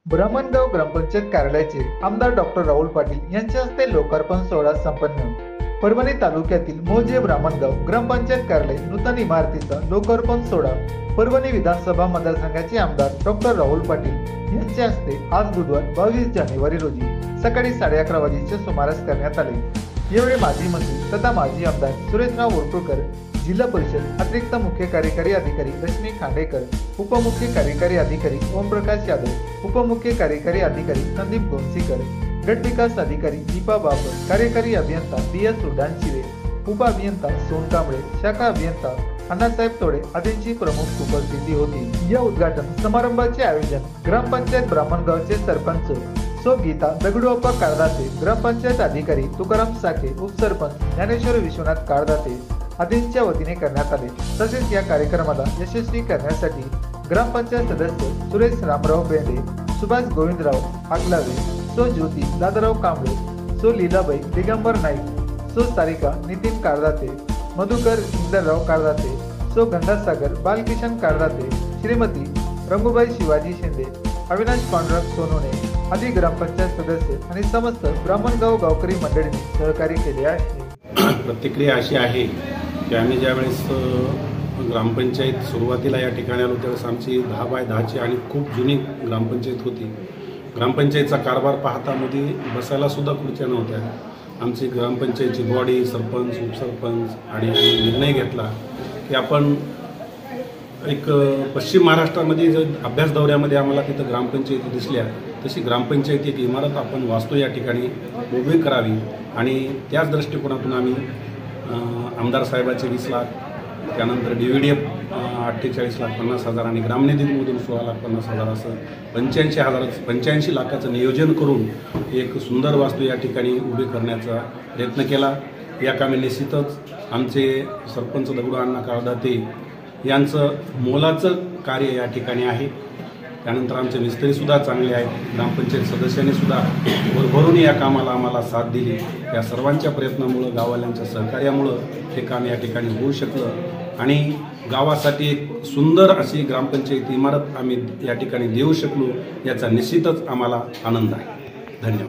ब्राह्मणगाव ग्रामपंचायत कार्यालयाचे आमदार डॉक्टर राहुल पाटील यांच्या हस्ते लोकार्पण सोहळा संपन्न। परभणी तालुक्यातील मोजे ब्राह्मणगाव ग्रामपंचायत कार्यालय नूतन इमारतीचा लोकार्पण सोहळा परभणी विधानसभा मतदारसंघाचे आमदार डॉक्टर राहुल पाटील यांच्या हस्ते आज बुधवार 22 जानेवारी रोजी सकाळी 11:30 वाजेच्या सुमारास करण्यात आले। यावेळी माजी मंत्री तथा माजी आमदार सुरेशराव वरपुडकर, जिल्हा परिषद अतिरिक्त मुख्य कार्यकारी अधिकारी रश्मी खांडेकर, उपमुख्य कार्यकारी अधिकारी ओमप्रकाश यादव, उपमुख्य कार्यकारी अधिकारी संदीप गोंसीकर, गट विकास अधिकारी दीपा बाबर, कार्यकारी अभियंता DS उड्डाणशिवे, उप अभियंता सोन कांबळे, शाखा अभियंता अण्णासाहेब तोडे आदींची प्रमुख उपस्थिती होती। या उद्घाटन समारंभाचे आयोजन ग्रामपंचायत ब्राह्मणगावचे सरपंच सो गीता दगडूअप्पा काळदाते, ग्रामपंचायत अधिकारी तुकाराम साके, उपसरपंच ज्ञानेश्वर विश्वनाथ काळदाते आदींच्या वतीने करण्यात आले। तसेच या कार्यक्रमाला यशस्वी करण्यासाठी ग्रामपंचायत सदस्य सुरेश रामराव बेंडे, सुभाष गोविंदराव आगलावे, सो ज्योती दादाराव कांबळे, सो लीलाबाई दिगंबर नाईक, सो सारिका नितीन काळदाते, मधुकर इंदरराव काळदाते, सो गंगासागर बालकिशन काळदाते, श्रीमती रंगूबाई शिवाजी शिंदे, अविनाश पांडुरंग सोनोने आदी ग्रामपंचायत सदस्य आणि समस्त ब्राह्मणगाव गावकरी मंडळींनी सहकार्य केले आहे। प्रतिक्रिया अशी आहे की आम्ही ज्यावेळेस ग्रामपंचायत सुरुवातीला या ठिकाणी आलो त्यावेळेस आमची 10 बाय 10ची आणि खूप जुनी ग्रामपंचायत होती। ग्रामपंचायतचा कारभार पाहता मध्ये बसायला सुद्धा खुर्च्या नव्हत्या। आमची ग्रामपंचायतची बॉडी, सरपंच, उपसरपंच आणि निर्णय घेतला की आपण एक पश्चिम महाराष्ट्रामध्ये जर अभ्यास दौऱ्यामध्ये आम्हाला तिथं ग्रामपंचायती दिसल्या तशी ग्रामपंचायती एक इमारत आपण वास्तू या ठिकाणी उभी करावी आणि त्याच दृष्टिकोनातून आम्ही आमदार साहेबाचे 20 लाख, त्यानंतर DVDF 48,50,000 आणि ग्रामनिधीमधून 16,50,000 असं 85 लाखाचं नियोजन करून एक सुंदर वास्तू या ठिकाणी उभी करण्याचा प्रयत्न केला। या कामी निश्चितच आमचे सरपंच दगडू अण्णा काळदाते यांचं मोलाचं कार्य या ठिकाणी आहे। त्यानंतर आमचे मिस्त्रीसुद्धा चांगले आहेत, ग्रामपंचायत सदस्यांनी सुद्धा भरभरून या कामाला आम्हाला साथ दिली। या सर्वांच्या प्रयत्नामुळं, गाववाल्यांच्या सहकार्यामुळं हे काम या ठिकाणी होऊ शकलं आणि गावासाठी एक सुंदर अशी ग्रामपंचायत इमारत आम्ही या ठिकाणी देऊ शकलो याचा निश्चितच आम्हाला आनंद आहे। धन्यवाद।